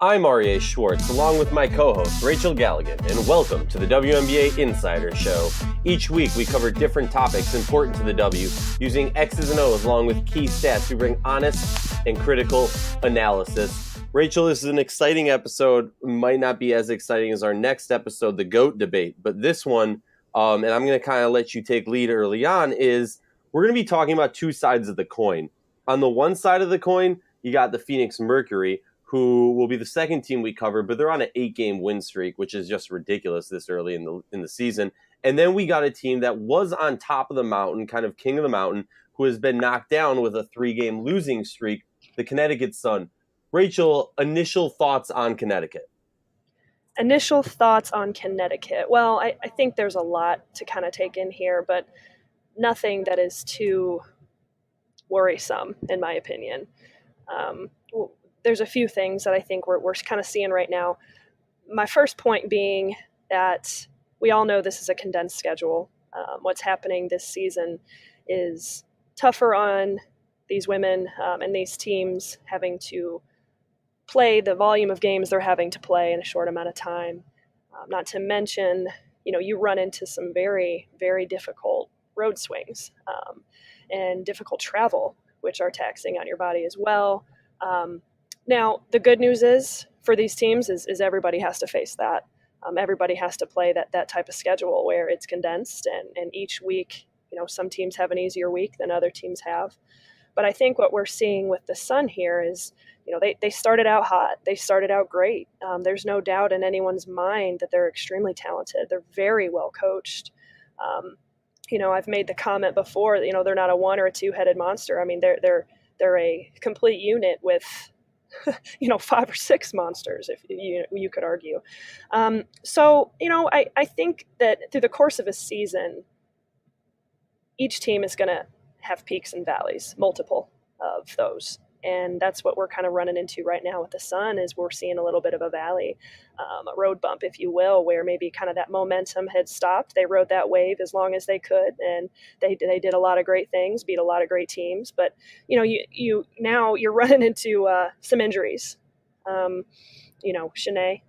I'm Aryeh Schwartz, along with my co-host, Rachel Galligan, and welcome to the WNBA Insider Show. Each week, we cover different topics important to the W, using X's and O's along with key stats to bring honest and critical analysis. Rachel, this is an exciting episode. Might not be as exciting as our next episode, the GOAT debate, but this one, and I'm going to kind of let you take lead early on, is we're going to be talking about two sides of the coin. On the one side of the coin, you got the Phoenix Mercury, who will be the second team we cover, but they're on an 8-game win streak, which is just ridiculous this early in the season. And then we got a team that was on top of the mountain, kind of king of the mountain, who has been knocked down with a 3-game losing streak, the Connecticut Sun. Rachel, initial thoughts on Connecticut? Initial thoughts on Connecticut. Well, I think there's a lot to kind of take in here, but nothing that is too worrisome, in my opinion. There's a few things that I think we're kind of seeing right now. My first point being that we all know this is a condensed schedule. What's happening this season is tougher on these women and these teams having to play the volume of games they're having to play in a short amount of time. Not to mention, you run into some very, very difficult road swings and difficult travel, which are taxing on your body as well. Now, the good news is for these teams is everybody has to face that. Everybody has to play that type of schedule where it's condensed and each week, some teams have an easier week than other teams have. But I think what we're seeing with the Sun here is, they started out hot. They started out great. There's no doubt in anyone's mind that they're extremely talented. They're very well coached. I've made the comment before, they're not a one or a two-headed monster. I mean, they're a complete unit with 5 or 6 monsters, if you could argue. I think that through the course of a season, each team is going to have peaks and valleys, multiple of those. And that's what we're kind of running into right now with the Sun, is we're seeing a little bit of a valley, a road bump, if you will, where maybe kind of that momentum had stopped. They rode that wave as long as they could, and they did a lot of great things, beat a lot of great teams. But now you're running into some injuries, Shanae,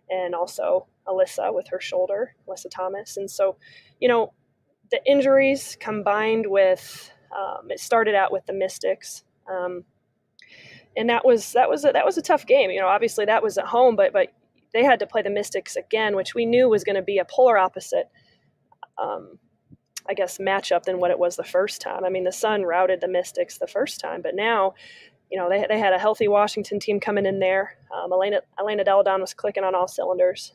and also Alyssa with her shoulder, Alyssa Thomas, and so the injuries combined with it started out with the Mystics. And that was a tough game. Obviously that was at home, but they had to play the Mystics again, which we knew was going to be a polar opposite, matchup than what it was the first time. I mean, the Sun routed the Mystics the first time, but now, they had a healthy Washington team coming in there. Elena Delle Donne was clicking on all cylinders.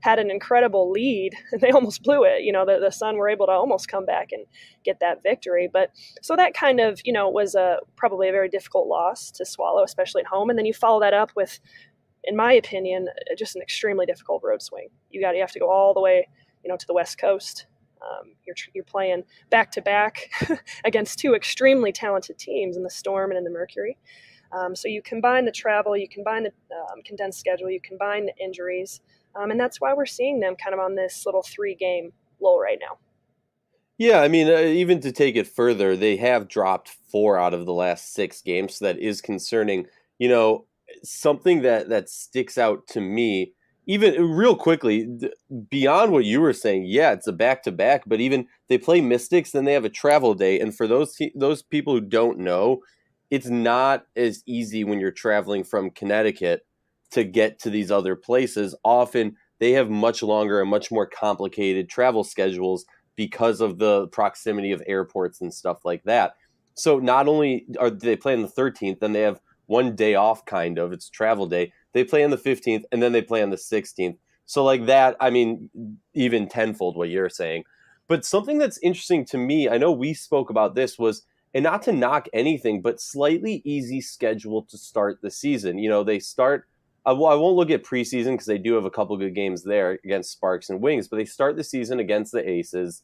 Had an incredible lead, and they almost blew it. The Sun were able to almost come back and get that victory. But so that kind of, was probably a very difficult loss to swallow, especially at home. And then you follow that up with, in my opinion, just an extremely difficult road swing. You have to go all the way, to the West Coast. You're playing back to back against two extremely talented teams in the Storm and in the Mercury. So you combine the travel, you combine the condensed schedule, you combine the injuries, and that's why we're seeing them kind of on this little 3-game lull right now. Yeah, I mean, even to take it further, they have dropped 4 out of the last 6 games, so that is concerning. Something that sticks out to me, even real quickly, beyond what you were saying, yeah, it's a back-to-back, but even they play Mystics, then they have a travel day, and for those people who don't know, it's not as easy when you're traveling from Connecticut to get to these other places. Often they have much longer and much more complicated travel schedules because of the proximity of airports and stuff like that. So not only are they playing the 13th, then they have one day off, kind of. It's travel day. They play on the 15th, and then they play on the 16th. So like that, I mean, even tenfold what you're saying. But something that's interesting to me, I know we spoke about this, was, and not to knock anything, but slightly easy schedule to start the season. They start, I won't look at preseason because they do have a couple good games there against Sparks and Wings, but they start the season against the Aces.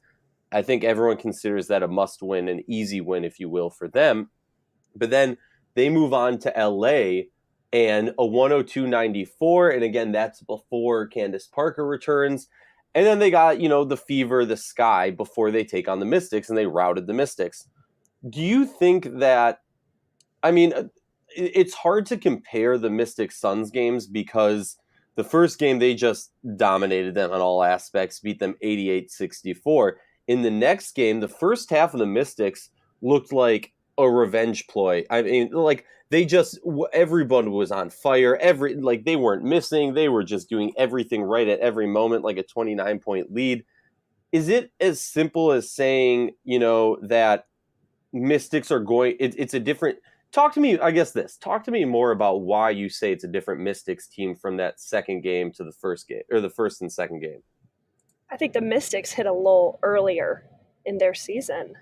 I think everyone considers that a must win, an easy win, if you will, for them. But then they move on to LA and a 102-94. And again, that's before Candace Parker returns. And then they got, the Fever, the Sky before they take on the Mystics, and they routed the Mystics. Do you think that, it's hard to compare the Mystics Suns games because the first game they just dominated them on all aspects, beat them 88-64. In the next game, the first half of the Mystics looked like a revenge ploy. I mean, like everyone was on fire. They weren't missing. They were just doing everything right at every moment, like a 29-point lead. Is it as simple as saying, that Mystics are going? It's a different. Talk to me. I guess this. Talk to me more about why you say it's a different Mystics team from that second game to the first game, or the first and second game. I think the Mystics hit a lull earlier in their season.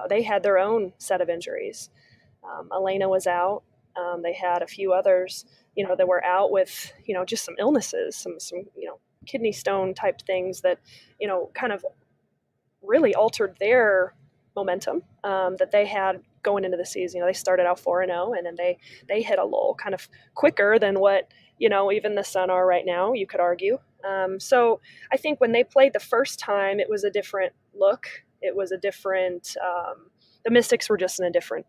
They had their own set of injuries. Elena was out. They had a few others, that were out with, just some illnesses, some kidney stone type things that, kind of really altered their momentum that they had going into the season. They started out 4-0, and then they hit a lull kind of quicker than what, even the Sun are right now, you could argue. So I think when they played the first time, it was a different look. It was a different, the Mystics were just in a different,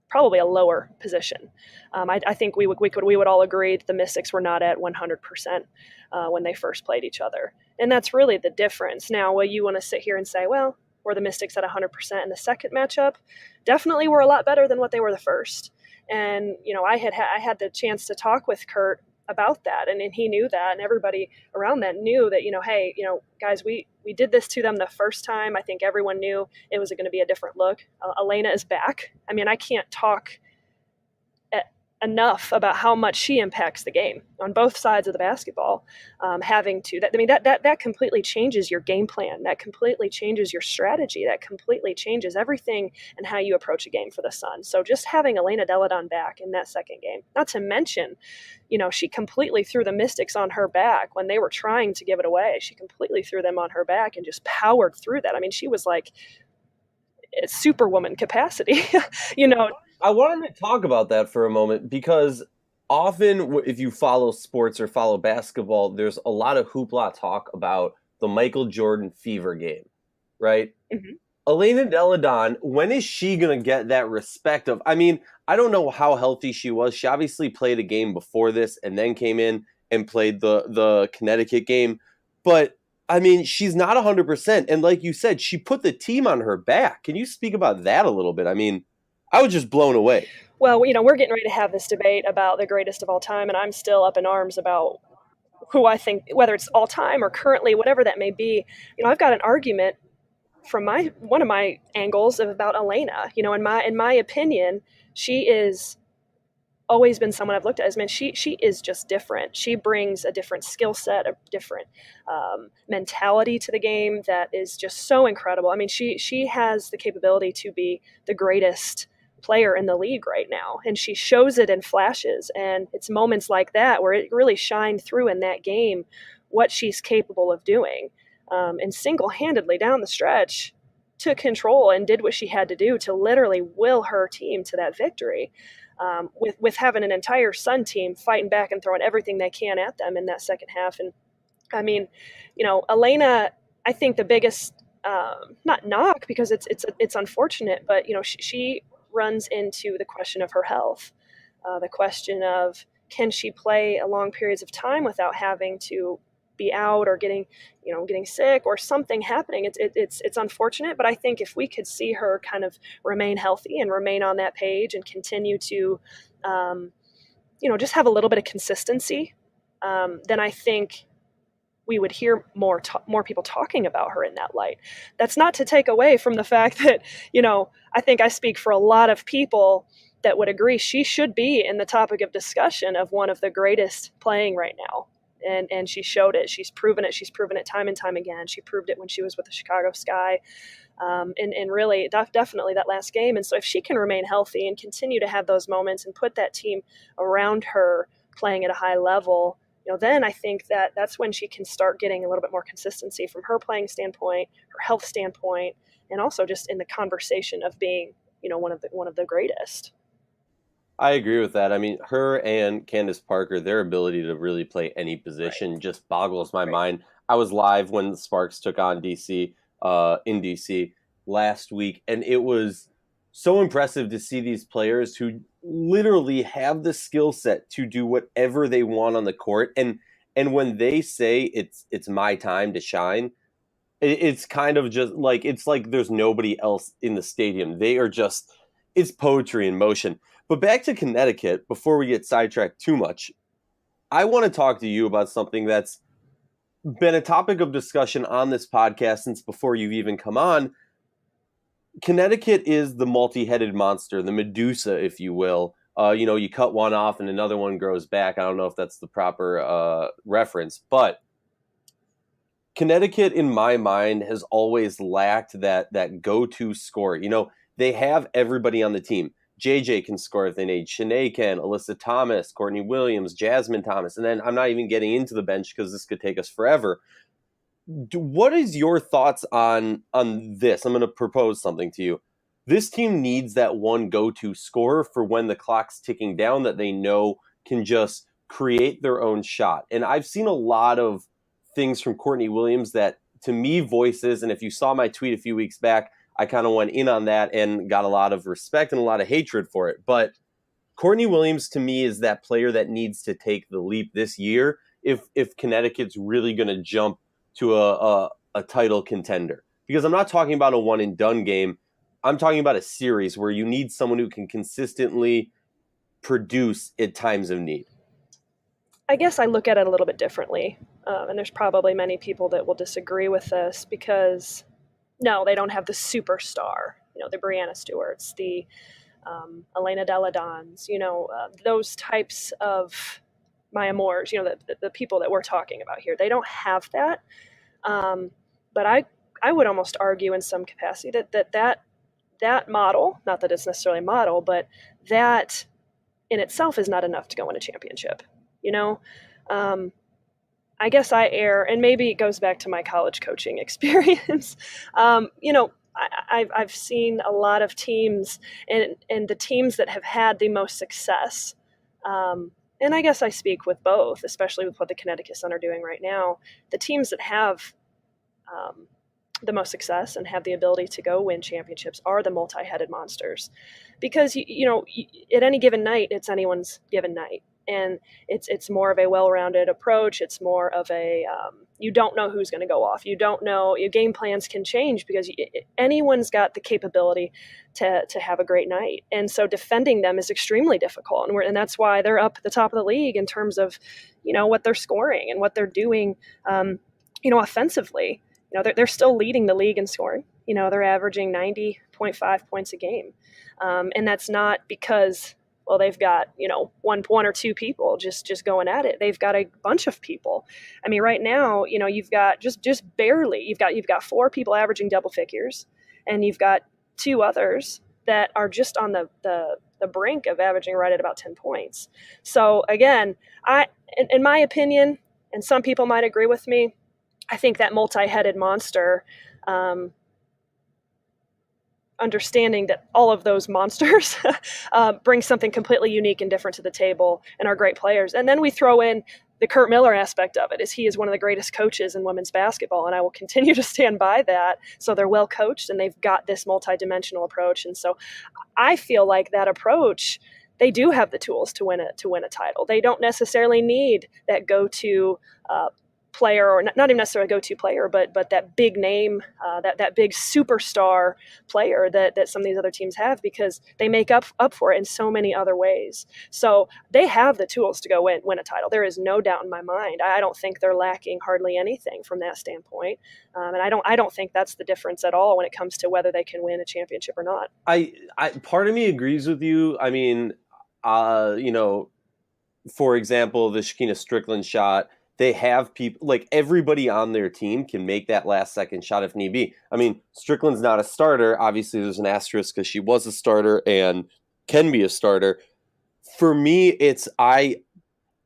probably a lower position. I think we would all agree that the Mystics were not at 100% when they first played each other. And that's really the difference. Now, you want to sit here and say, well, were the Mystics at 100% in the second matchup? Definitely were a lot better than what they were the first. And, I had the chance to talk with Kurt about that, and he knew that, and everybody around that knew that, hey, guys, we did this to them the first time. I think everyone knew it was going to be a different look. Elena is back. I mean, I can't talk enough about how much she impacts the game on both sides of the basketball. That completely changes your game plan. That completely changes your strategy. That completely changes everything and how you approach a game for the Sun. So just having Elena Deladon back in that second game, not to mention, she completely threw the Mystics on her back when they were trying to give it away. She completely threw them on her back and just powered through that. I mean, she was like superwoman capacity, I wanted to talk about that for a moment because often if you follow sports or follow basketball, there's a lot of hoopla talk about the Michael Jordan fever game, right? Mm-hmm. Elena Deladon, when is she going to get that respect of, I mean, I don't know how healthy she was. She obviously played a game before this and then came in and played the Connecticut game. But, I mean, she's not 100%. And like you said, she put the team on her back. Can you speak about that a little bit? I mean, I was just blown away. Well, we're getting ready to have this debate about the greatest of all time, and I'm still up in arms about who I think, whether it's all time or currently, whatever that may be. I've got an argument from one of my angles about Elena. In my opinion, she is always been someone I've looked at as, man, she is just different. She brings a different skill set, a different mentality to the game that is just so incredible. I mean, she has the capability to be the greatest player in the league right now, and she shows it in flashes, and it's moments like that where it really shined through in that game what she's capable of doing, and single-handedly down the stretch took control and did what she had to do to literally will her team to that victory, with having an entire Sun team fighting back and throwing everything they can at them in that second half. And I mean, Elena, I think the biggest not knock, because it's unfortunate, but she runs into the question of her health, the question of, can she play long periods of time without having to be out or getting sick or something happening. It's unfortunate, but I think if we could see her kind of remain healthy and remain on that page and continue to, just have a little bit of consistency, then I think we would hear more people talking about her in that light. That's not to take away from the fact that, I think I speak for a lot of people that would agree she should be in the topic of discussion of one of the greatest playing right now. And she showed it. She's proven it. She's proven it time and time again. She proved it when she was with the Chicago Sky, and really definitely that last game. And so if she can remain healthy and continue to have those moments and put that team around her playing at a high level, then I think that's when she can start getting a little bit more consistency from her playing standpoint, her health standpoint, and also just in the conversation of being, one of the greatest. I agree with that. I mean, her and Candace Parker, their ability to really play any position just boggles my mind. I was live when the Sparks took on DC in DC last week, and it was so impressive to see these players who literally have the skill set to do whatever they want on the court. And when they say it's my time to shine, it's kind of just like, it's like there's nobody else in the stadium. They are just, it's poetry in motion. But back to Connecticut, before we get sidetracked too much, I want to talk to you about something that's been a topic of discussion on this podcast since before you've even come on. Connecticut is the multi-headed monster, the Medusa, if you will. You cut one off and another one grows back. I don't know if that's the proper reference, but Connecticut, in my mind, has always lacked that go-to scorer. They have everybody on the team. JJ can score if they need. Shanae can, Alyssa Thomas, Courtney Williams, Jasmine Thomas. And then I'm not even getting into the bench because this could take us forever. What is your thoughts on this? I'm going to propose something to you. This team needs that one go-to scorer for when the clock's ticking down that they know can just create their own shot. And I've seen a lot of things from Courtney Williams that, to me, voices, and if you saw my tweet a few weeks back, I kind of went in on that and got a lot of respect and a lot of hatred for it. But Courtney Williams, to me, is that player that needs to take the leap this year if Connecticut's really going to jump to a title contender. Because I'm not talking about a one-and-done game. I'm talking about a series where you need someone who can consistently produce at times of need. I guess I look at it a little bit differently. And there's probably many people that will disagree with this because, no, they don't have the superstar, the Brianna Stewarts, the Elena Delle Dons, those types of Maya Moores, the people that we're talking about here. They don't have that. But I would almost argue in some capacity that model, not that it's necessarily a model, but that in itself is not enough to go win a championship. I guess I err, and maybe it goes back to my college coaching experience. I've seen a lot of teams, and the teams that have had the most success, and I guess I speak with both, especially with what the Connecticut Sun are doing right now. The teams that have the most success and have the ability to go win championships are the multi-headed monsters, because at any given night, it's anyone's given night. And it's more of a well-rounded approach. It's more of a you don't know who's going to go off. You don't know. Your game plans can change because anyone's got the capability to have a great night. And so defending them is extremely difficult. And that's why they're up at the top of the league in terms of what they're scoring and what they're doing offensively. They're still leading the league in scoring. They're averaging 90.5 points a game, and that's not because, well, they've got, one or two people just going at it. They've got a bunch of people. I mean, right now, you've got just barely, you've got four people averaging double figures, and you've got two others that are just on the brink of averaging right at about 10 points. So again, in my opinion, and some people might agree with me, I think that multi-headed monster, understanding that all of those monsters bring something completely unique and different to the table and are great players. And then we throw in the Kurt Miller aspect of it, is he is one of the greatest coaches in women's basketball, and I will continue to stand by that. So they're well coached, and they've got this multi-dimensional approach. And so I feel like that approach, they do have the tools to win a title. They don't necessarily need that go-to player, or not even necessarily a go-to player, but that big name, that big superstar player that some of these other teams have, because they make up for it in so many other ways. So they have the tools to go win a title. There is no doubt in my mind. I don't think they're lacking hardly anything from that standpoint, and I don't think that's the difference at all when it comes to whether they can win a championship or not. I part of me agrees with you. I mean, for example, the Shakina Strickland shot. They have people, like everybody on their team can make that last second shot if need be. I mean, Strickland's not a starter. Obviously, there's an asterisk because she was a starter and can be a starter. For me, it's I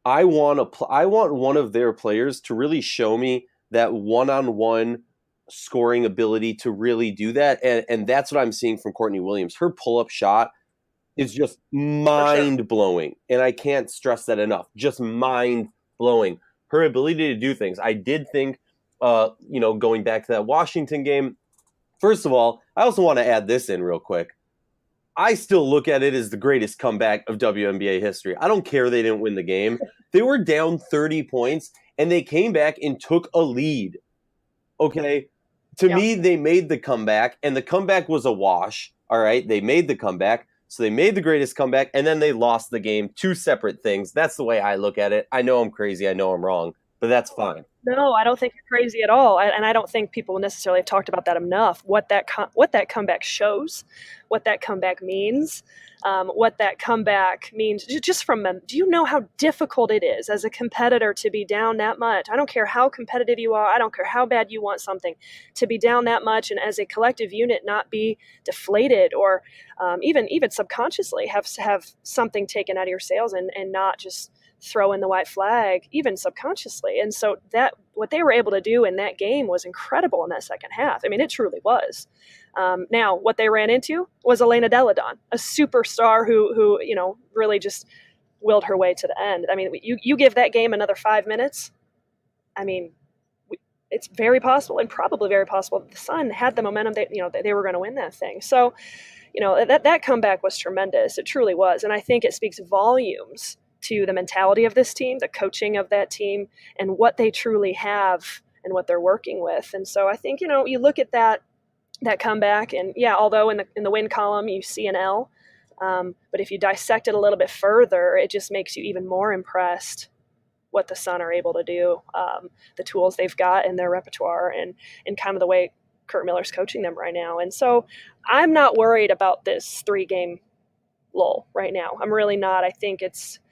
want one of their players to really show me that one-on-one scoring ability to really do that. And that's what I'm seeing from Courtney Williams. Her pull-up shot is just mind-blowing. And I can't stress that enough. Just mind-blowing. Her ability to do things. I did think, going back to that Washington game, first of all, I also want to add this in real quick. I still look at it as the greatest comeback of WNBA history. I don't care they didn't win the game. They were down 30 points, and they came back and took a lead. Okay? To me, they made the comeback, and the comeback was a wash. All right? They made the comeback. So they made the greatest comeback, and then they lost the game. Two separate things. That's the way I look at it. I know I'm crazy. I know I'm wrong, but that's fine. No, I don't think you're crazy at all, and I don't think people necessarily have talked about that enough. What that comeback shows, what that comeback means, what that comeback means. Just from them, do you know how difficult it is as a competitor to be down that much? I don't care how competitive you are. I don't care how bad you want something, to be down that much, and as a collective unit, not be deflated or even subconsciously have something taken out of your sails and not just throw in the white flag, even subconsciously. And so that what they were able to do in that game was incredible in that second half. I mean, it truly was. Now, what they ran into was Elena Deladon, a superstar who really just willed her way to the end. I mean, you give that game another 5 minutes. I mean, it's very possible, and probably very possible, that the Sun had the momentum that they were going to win that thing. So, that comeback was tremendous. It truly was, and I think it speaks volumes to the mentality of this team, the coaching of that team, and what they truly have and what they're working with. And so I think, you look at that comeback, and although in the win column you see an L, but if you dissect it a little bit further, it just makes you even more impressed what the Sun are able to do, the tools they've got in their repertoire, and kind of the way Kurt Miller's coaching them right now. And so I'm not worried about this 3-game lull right now. I'm really not. I think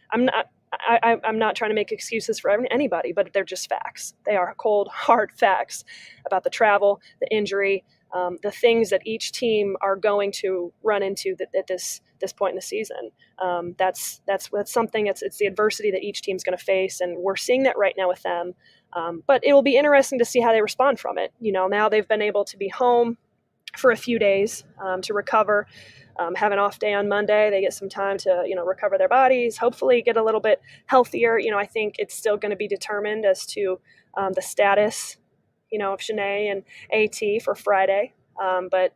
I'm not trying to make excuses for anybody, but they're just facts. They are cold, hard facts about the travel, the injury, the things that each team are going to run into at this point in the season. That's something. It's the adversity that each team's going to face, and we're seeing that right now with them. But it will be interesting to see how they respond from it. Now they've been able to be home for a few days to recover. Have an off day on Monday. They get some time to, recover their bodies, hopefully get a little bit healthier. I think it's still going to be determined as to the status, of Shanae and AT for Friday. But,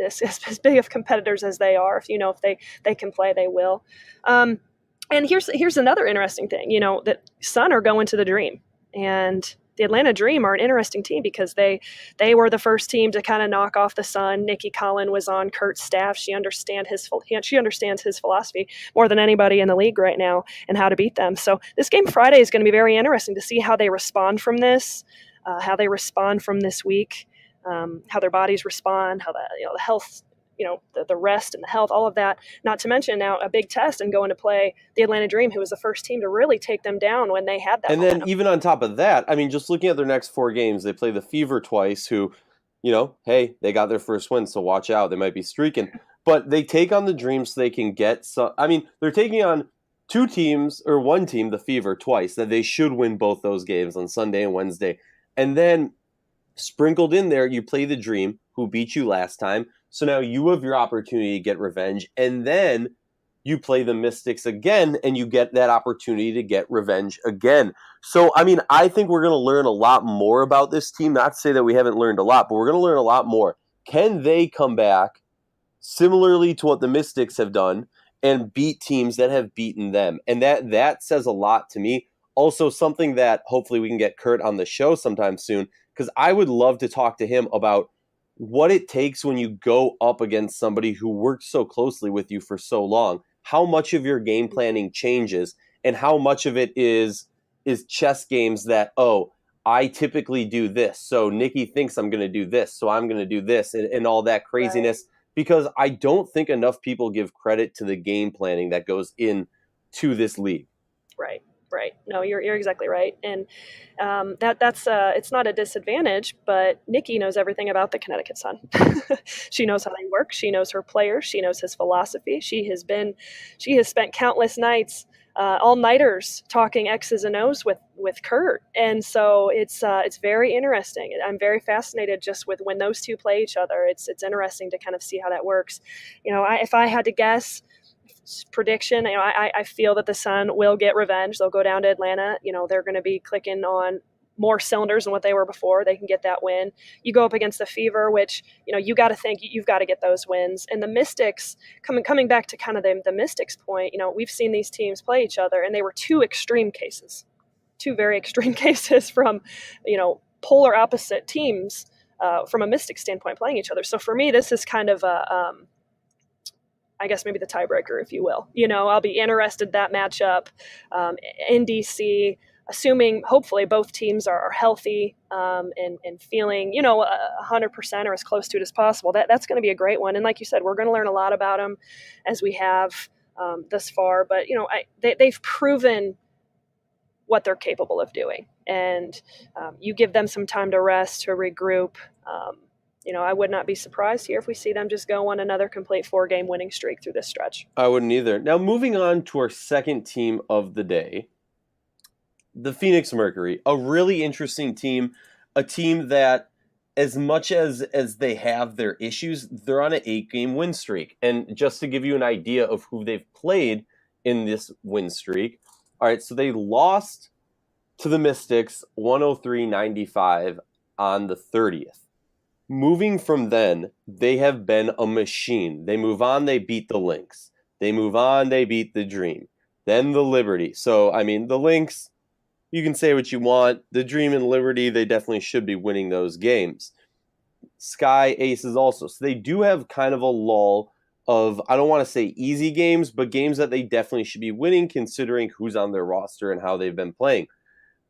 as big of competitors as they are, if they can play, they will. And here's another interesting thing, that Sun are going to the Dream, and the Atlanta Dream are an interesting team because they were the first team to kind of knock off the Sun. Nikki Collin was on Kurt's staff. She understands his philosophy more than anybody in the league right now, and how to beat them. So this game Friday is going to be very interesting to see how they respond from this, how they respond from this week, how their bodies respond, how the health, the rest and the health, all of that. Not to mention now a big test and going to play the Atlanta Dream, who was the first team to really take them down when they had that. And momentum. Then even on top of that, I mean, just looking at their next 4 games, they play the Fever twice, who, hey, they got their first win, so watch out. They might be streaking. But they take on the Dream so they can get some. I mean, they're taking on 2 teams, or 1 team, the Fever, twice, that they should win both those games on Sunday and Wednesday. And then sprinkled in there, you play the Dream, who beat you last time. So now you have your opportunity to get revenge, and then you play the Mystics again, and you get that opportunity to get revenge again. So, I mean, I think we're going to learn a lot more about this team. Not to say that we haven't learned a lot, but we're going to learn a lot more. Can they come back similarly to what the Mystics have done and beat teams that have beaten them? And that says a lot to me. Also, something that hopefully we can get Kurt on the show sometime soon, because I would love to talk to him about what it takes when you go up against somebody who worked so closely with you for so long, how much of your game planning changes, and how much of it is chess games that, I typically do this, so Nikki thinks I'm going to do this, so I'm going to do this, and all that craziness, right. Because I don't think enough people give credit to the game planning that goes into this league. Right. No, you're exactly right. And that's it's not a disadvantage, but Nikki knows everything about the Connecticut Sun. She knows how they work. She knows her players. She knows his philosophy. She has spent countless nights, all-nighters, talking X's and O's with Kurt. And so it's very interesting. I'm very fascinated just with when those two play each other. It's interesting to kind of see how that works. If I had to guess, prediction, I feel that the Sun will get revenge. They'll go down to Atlanta. They're going to be clicking on more cylinders than what they were before, they can get that win. You go up against the Fever, which, you got to think you've got to get those wins. And the Mystics, coming back to kind of the Mystics point, we've seen these teams play each other, and they were two very extreme cases from, polar opposite teams from a Mystic standpoint playing each other. So for me, this is kind of I guess maybe the tiebreaker, if you will. I'll be interested in that matchup in DC, assuming hopefully both teams are healthy and feeling, 100% or as close to it as possible. That's going to be a great one. And like you said, we're going to learn a lot about them as we have thus far. But, they've proven what they're capable of doing. And you give them some time to rest, to regroup. I would not be surprised here if we see them just go on another complete 4-game winning streak through this stretch. I wouldn't either. Now, moving on to our second team of the day, the Phoenix Mercury, a really interesting team, a team that as much as they have their issues, they're on an 8-game win streak. And just to give you an idea of who they've played in this win streak, all right, so they lost to the Mystics 103-95 on the 30th. Moving from then, they have been a machine. They move on, they beat the Lynx. They move on, they beat the Dream. Then the Liberty. So, the Lynx, you can say what you want. The Dream and Liberty, they definitely should be winning those games. Sky Aces also. So they do have kind of a lull of, I don't want to say easy games, but games that they definitely should be winning considering who's on their roster and how they've been playing.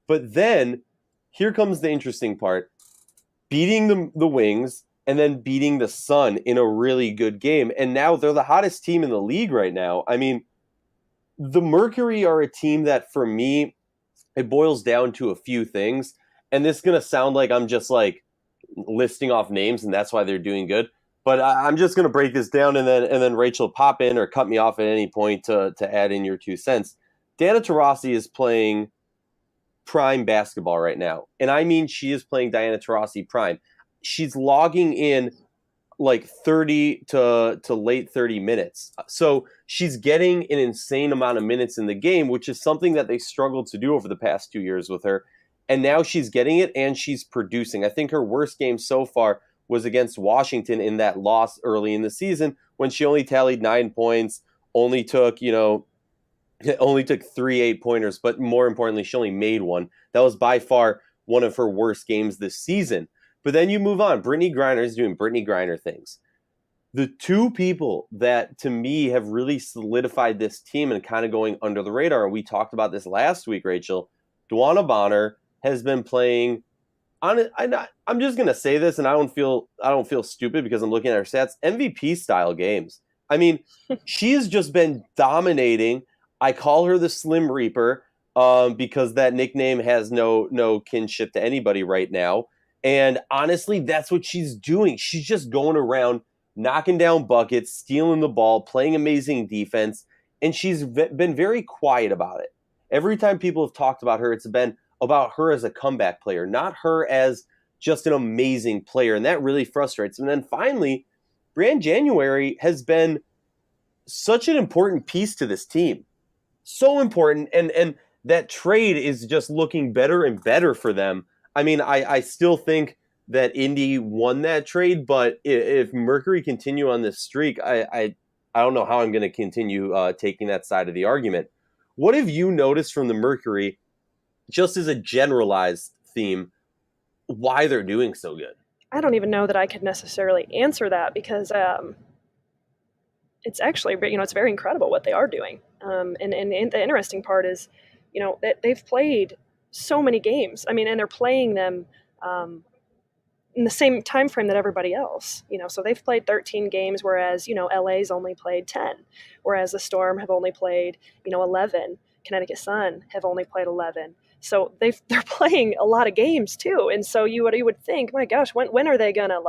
But then, here comes the interesting part. Beating the Wings and then beating the Sun in a really good game. And now they're the hottest team in the league right now. The Mercury are a team that, for me, it boils down to a few things. And this is going to sound like I'm just listing off names and that's why they're doing good. But I'm just going to break this down and then Rachel pop in or cut me off at any point to add in your 2 cents. Diana Taurasi is playing prime basketball right now. And she is playing Diana Taurasi prime. She's logging in 30 to late 30 minutes. So she's getting an insane amount of minutes in the game, which is something that they struggled to do over the past 2 years with her. And now she's getting it and she's producing. I think her worst game so far was against Washington in that loss early in the season when she only tallied 9 points, only took 3 8-pointers, but more importantly, she only made one. That was by far one of her worst games this season. But then you move on. Brittany Griner is doing Brittany Griner things. The two people that, to me, have really solidified this team and kind of going under the radar, and we talked about this last week, Rachel, Duana Bonner has been playing on. I'm just going to say this, and I don't feel stupid because I'm looking at her stats, MVP-style games. She has just been dominating. I call her the Slim Reaper because that nickname has no kinship to anybody right now. And honestly, that's what she's doing. She's just going around, knocking down buckets, stealing the ball, playing amazing defense, and she's been very quiet about it. Every time people have talked about her, it's been about her as a comeback player, not her as just an amazing player, and that really frustrates. And then finally, Brianne January has been such an important piece to this team. So important, and that trade is just looking better and better for them. I still think that Indy won that trade, but if Mercury continue on this streak, I don't know how I'm going to continue taking that side of the argument. What have you noticed from the Mercury, just as a generalized theme, why they're doing so good? I don't even know that I could necessarily answer that because it's actually, it's very incredible what they are doing. And the interesting part is, that they've played so many games. And they're playing them in the same time frame that everybody else. So they've played 13 games, whereas LA's only played 10, whereas the Storm have only played 11. Connecticut Sun have only played 11. So they're playing a lot of games too. And so you would think, my gosh, when are they gonna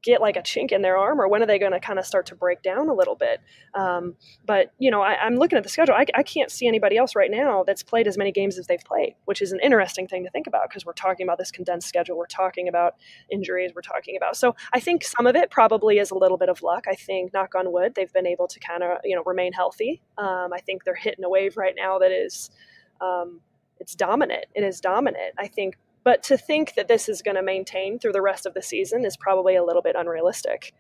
get a chink in their armor? When are they going to kind of start to break down a little bit? But I'm looking at the schedule. I can't see anybody else right now that's played as many games as they've played, which is an interesting thing to think about because we're talking about this condensed schedule. We're talking about injuries. So I think some of it probably is a little bit of luck. I think, knock on wood, they've been able to kind of, remain healthy. I think they're hitting a wave right now that is it's dominant. It is dominant, I think. But to think that this is going to maintain through the rest of the season is probably a little bit unrealistic.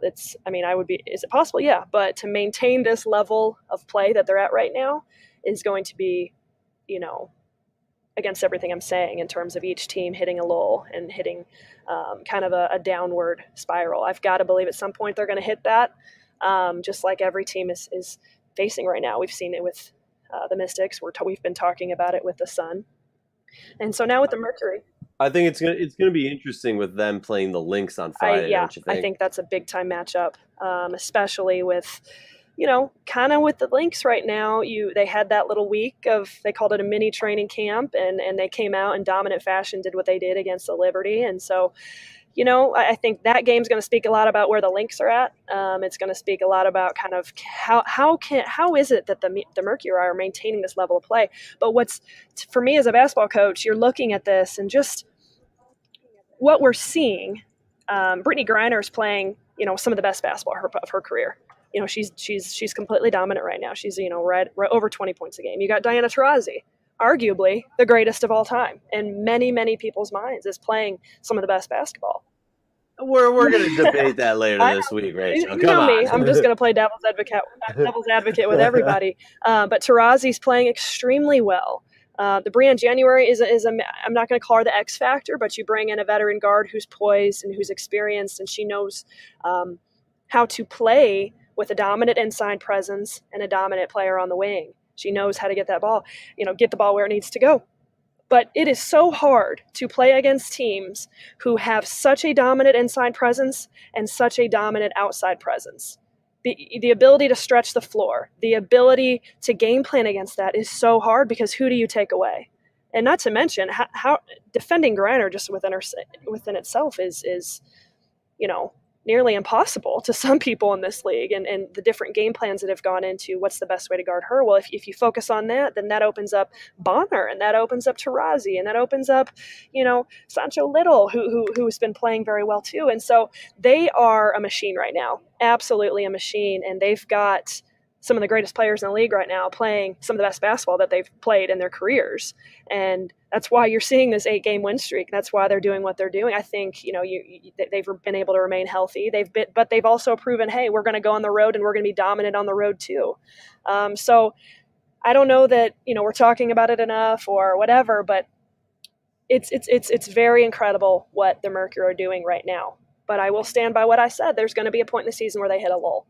Is it possible? Yeah. But to maintain this level of play that they're at right now is going to be, against everything I'm saying in terms of each team hitting a lull and hitting kind of a downward spiral. I've got to believe at some point they're going to hit that, just like every team is facing right now. We've seen it with the Mystics. We've been talking about it with the Sun. And so now with the Mercury. I think it's gonna be interesting with them playing the Lynx on Friday, don't you think? I think that's a big time matchup, especially with, kind of with the Lynx right now. They had that little week they called it a mini training camp, and they came out in dominant fashion, did what they did against the Liberty, and so. I think that game's going to speak a lot about where the Lynx are at. It's going to speak a lot about kind of how is it that the Mercury are maintaining this level of play. But for me as a basketball coach, you're looking at this and just what we're seeing. Brittany Griner is playing, some of the best basketball of her career. She's completely dominant right now. She's right over 20 points a game. You got Diana Taurasi, arguably the greatest of all time in many, many people's minds, is playing some of the best basketball. We're going to debate that later this week, Rachel. Come on. Me. I'm just going to play devil's advocate with everybody. But Taurasi's playing extremely well. The Brianne January I'm not going to call her the X factor, but you bring in a veteran guard who's poised and who's experienced, and she knows how to play with a dominant inside presence and a dominant player on the wing. She knows how to get that ball, get the ball where it needs to go. But it is so hard to play against teams who have such a dominant inside presence and such a dominant outside presence. The ability to stretch the floor, the ability to game plan against that is so hard, because who do you take away? And not to mention how defending Griner just within itself is nearly impossible to some people in this league, and the different game plans that have gone into what's the best way to guard her. Well, if you focus on that, then that opens up Bonner, and that opens up Taurasi, and that opens up, Sancho Little, who's been playing very well too. And so they are a machine right now, absolutely a machine, and they've got some of the greatest players in the league right now playing some of the best basketball that they've played in their careers. And that's why you're seeing this 8-game win streak. That's why they're doing what they're doing. I think, they've been able to remain healthy. But they've also proven, hey, we're going to go on the road and we're going to be dominant on the road too. So I don't know that, we're talking about it enough or whatever, but it's very incredible what the Mercury are doing right now. But I will stand by what I said. There's going to be a point in the season where they hit a lull.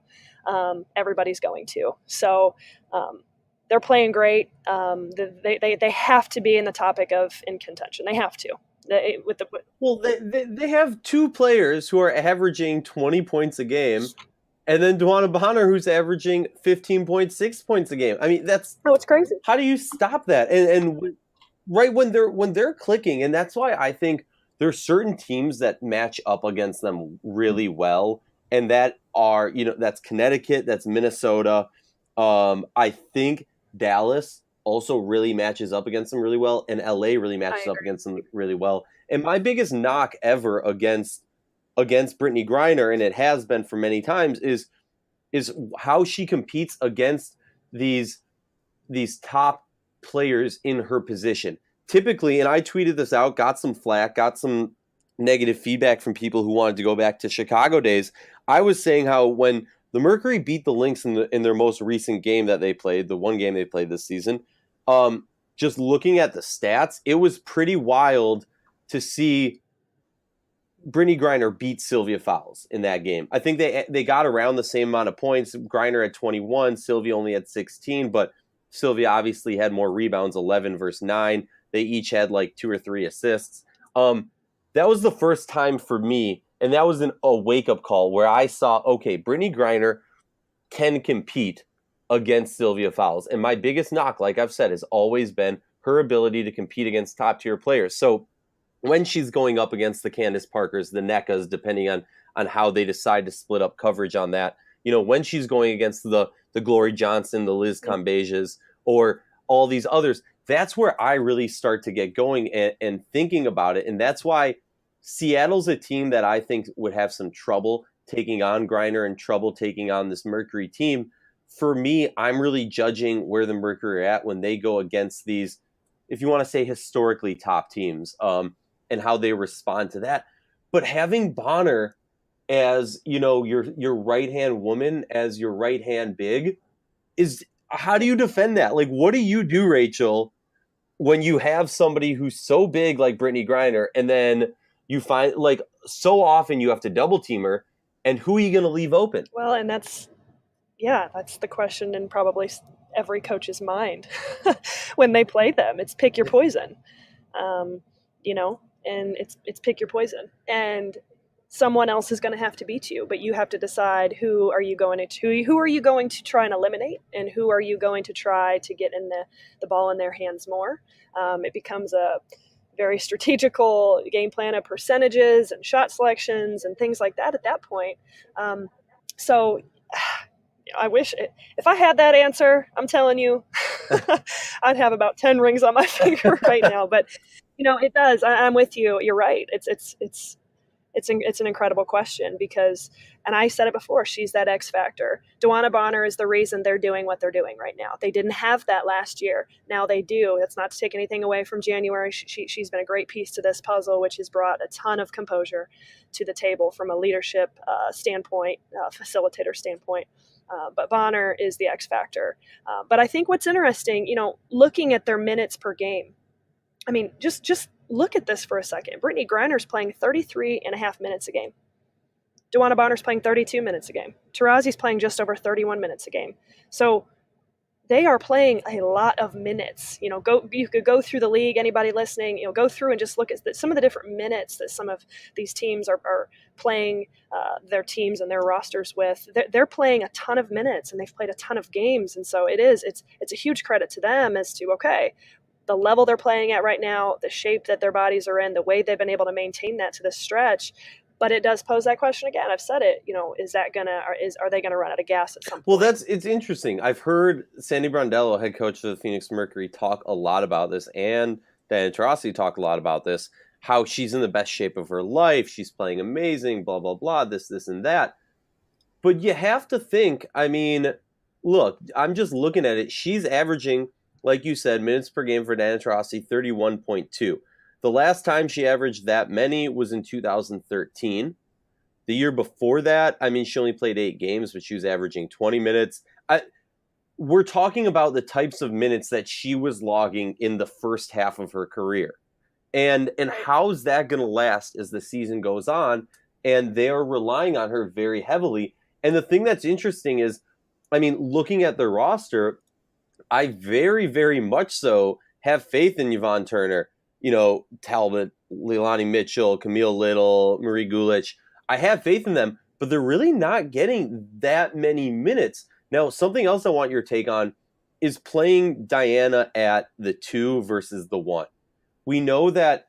Everybody's going to. So they're playing great. They have to be in the topic of in contention. They have to. They have two players who are averaging 20 points a game, and then Duana Bonner, who's averaging 15.6 points a game. I mean, it's crazy. How do you stop that? And right when they're clicking, and that's why I think there's certain teams that match up against them really well, and that are, that's Connecticut, that's Minnesota. I think Dallas also really matches up against them really well, and LA really matches up against them really well. And my biggest knock ever against Brittany Griner, and it has been for many times, is how she competes against these top players in her position. Typically, and I tweeted this out, got some flack, got some negative feedback from people who wanted to go back to Chicago days. I was saying how when the Mercury beat the Lynx in their most recent game that they played, the one game they played this season, just looking at the stats, it was pretty wild to see Brittany Griner beat Sylvia Fowles in that game. I think they got around the same amount of points. Griner had 21, Sylvia only had 16, but Sylvia obviously had more rebounds, 11 versus 9. They each had like 2 or 3 assists. That was the first time for me, and that was a wake-up call where I saw, okay, Brittany Griner can compete against Sylvia Fowles. And my biggest knock, like I've said, has always been her ability to compete against top-tier players. So when she's going up against the Candace Parkers, the NECAs, depending on how they decide to split up coverage on that, when she's going against the Glory Johnson, the Liz Cambages, or all these others, that's where I really start to get going and thinking about it. And that's why Seattle's a team that I think would have some trouble taking on Griner and trouble taking on this Mercury team. For me, I'm really judging where the Mercury are at when they go against these if you want to say historically top teams, and how they respond to that. But having Bonner as, your right-hand woman, as your right-hand big, is, how do you defend that? Like, what do you do, Rachel, when you have somebody who's so big like Brittany Griner, and then you find, like, so often you have to double team her, and who are you going to leave open? Well, and that's the question in probably every coach's mind when they play them. It's pick your poison, and it's pick your poison. And someone else is going to have to beat you, but you have to decide who are you going to try and eliminate, and who are you going to try to get in the ball in their hands more. It becomes a very strategical game plan of percentages and shot selections and things like that at that point. So I wish if I had that answer, I'm telling you, I'd have about 10 rings on my finger right now. But it does. I'm with you. You're right. It's an incredible question because, and I said it before, she's that X factor. DeWanna Bonner is the reason they're doing what they're doing right now. They didn't have that last year. Now they do. That's not to take anything away from January. She's been a great piece to this puzzle, which has brought a ton of composure to the table from a leadership standpoint, facilitator standpoint. But Bonner is the X factor. But I think what's interesting, looking at their minutes per game, I mean, just look at this for a second. Brittany Griner's playing 33 and a half minutes a game. DeWanna Bonner's playing 32 minutes a game. Taurasi's playing just over 31 minutes a game. So they are playing a lot of minutes. You could go through the league, anybody listening, go through and just look at some of the different minutes that some of these teams are playing their teams and their rosters with. They're playing a ton of minutes, and they've played a ton of games. And so it's a huge credit to them as to, okay, the level they're playing at right now, the shape that their bodies are in, the way they've been able to maintain that to this stretch. But it does pose that question again. I've said it, are they gonna run out of gas at some point? Well, it's interesting. I've heard Sandy Brondello, head coach of the Phoenix Mercury, talk a lot about this, and Diana Taurasi talk a lot about this, how she's in the best shape of her life, she's playing amazing, blah, blah, blah, this, and that. But you have to think, I mean, look, I'm just looking at it. She's averaging, like you said, minutes per game for Diana Taurasi, 31.2. The last time she averaged that many was in 2013. The year before that, I mean, she only played 8 games, but she was averaging 20 minutes. We're talking about the types of minutes that she was logging in the first half of her career. And how's that going to last as the season goes on? And they are relying on her very heavily. And the thing that's interesting is, I mean, looking at the roster, I very, very much so have faith in Yvonne Turner, Talbot, Leilani Mitchell, Camille Little, Marie Gulich. I have faith in them, but they're really not getting that many minutes. Now, something else I want your take on is playing Diana at the 2 versus the 1. We know that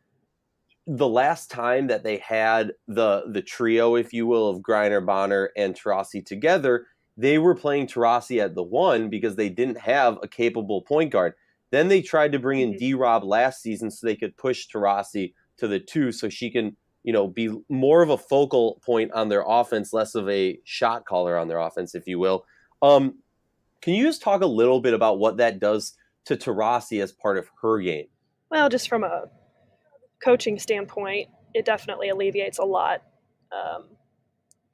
the last time that they had the trio, if you will, of Griner, Bonner, and Taurasi together, they were playing Taurasi at the 1 because they didn't have a capable point guard. Then they tried to bring in D-Rob last season so they could push Taurasi to the 2 so she can, be more of a focal point on their offense, less of a shot caller on their offense, if you will. Can you just talk a little bit about what that does to Taurasi as part of her game? Well, just from a coaching standpoint, it definitely alleviates a lot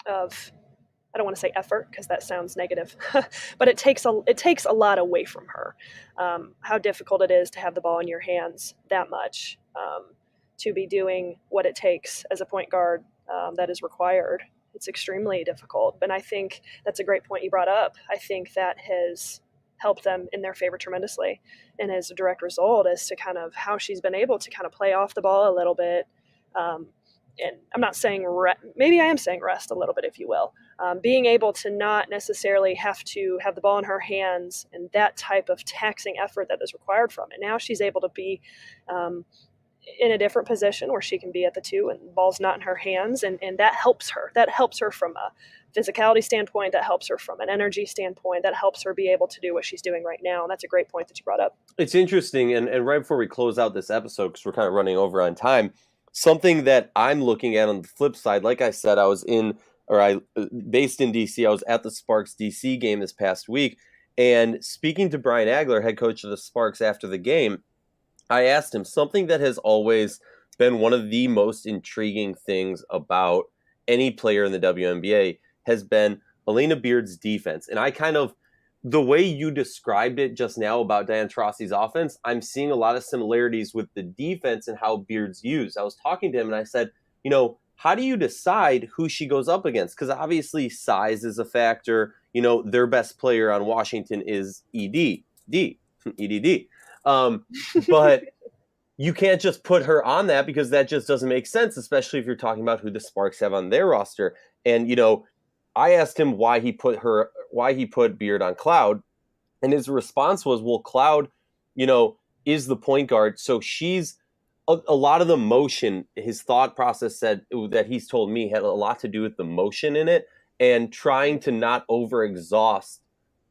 of, I don't want to say effort because that sounds negative, but it takes a lot away from her. How difficult it is to have the ball in your hands that much, to be doing what it takes as a point guard that is required. It's extremely difficult. And I think that's a great point you brought up. I think that has helped them in their favor tremendously. And as a direct result as to kind of how she's been able to kind of play off the ball a little bit. And I'm not saying maybe I am saying rest a little bit, if you will. Being able to not necessarily have to have the ball in her hands and that type of taxing effort that is required from it. Now she's able to be in a different position where she can be at the 2 and the ball's not in her hands. And that helps her. That helps her from a physicality standpoint. That helps her from an energy standpoint. That helps her be able to do what she's doing right now. And that's a great point that you brought up. It's interesting. And right before we close out this episode, because we're kind of running over on time, something that I'm looking at on the flip side, like I said, based in DC, I was at the Sparks DC game this past week, and speaking to Brian Agler, head coach of the Sparks, after the game, I asked him something that has always been one of the most intriguing things about any player in the WNBA has been Alana Beard's defense. And the way you described it just now about Diana Taurasi's offense, I'm seeing a lot of similarities with the defense and how Beard's used. I was talking to him and I said, how do you decide who she goes up against? Because obviously size is a factor. Their best player on Washington is EDD. But you can't just put her on that because that just doesn't make sense, especially if you're talking about who the Sparks have on their roster. And, I asked him why he put Beard on Cloud, and his response was, well, Cloud, is the point guard. So she's a lot of the motion. His thought process said that he's told me had a lot to do with the motion in it and trying to not overexhaust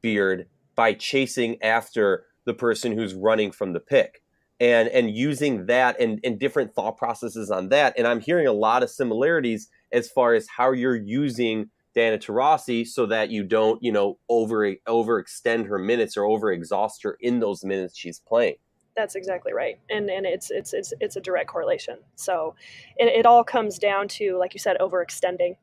Beard by chasing after the person who's running from the pick and using that and different thought processes on that. And I'm hearing a lot of similarities as far as how you're using Diana Taurasi so that you don't, overextend her minutes or overexhaust her in those minutes she's playing. That's exactly right. And it's a direct correlation. So it all comes down to, like you said, overextending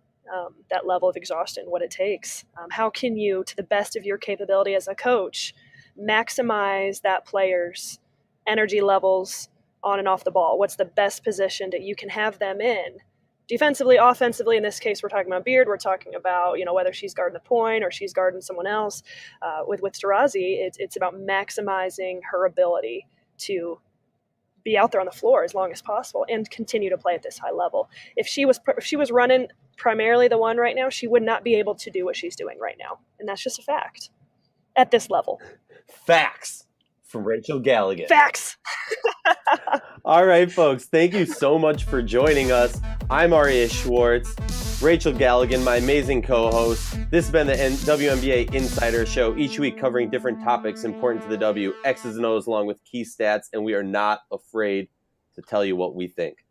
that level of exhaustion, what it takes. How can you, to the best of your capability as a coach, maximize that player's energy levels on and off the ball? What's the best position that you can have them in? Defensively, offensively, in this case, we're talking about Beard. We're talking about, whether she's guarding the point or she's guarding someone else. With Taurasi, it's about maximizing her ability to be out there on the floor as long as possible and continue to play at this high level. If she was running primarily the one right now, she would not be able to do what she's doing right now. And that's just a fact at this level. Facts from Rachel Galligan. Facts. All right, folks. Thank you so much for joining us. I'm Aria Schwartz. Rachel Galligan, my amazing co-host. This has been the WNBA Insider Show, each week covering different topics important to the W, X's and O's along with key stats, and we are not afraid to tell you what we think.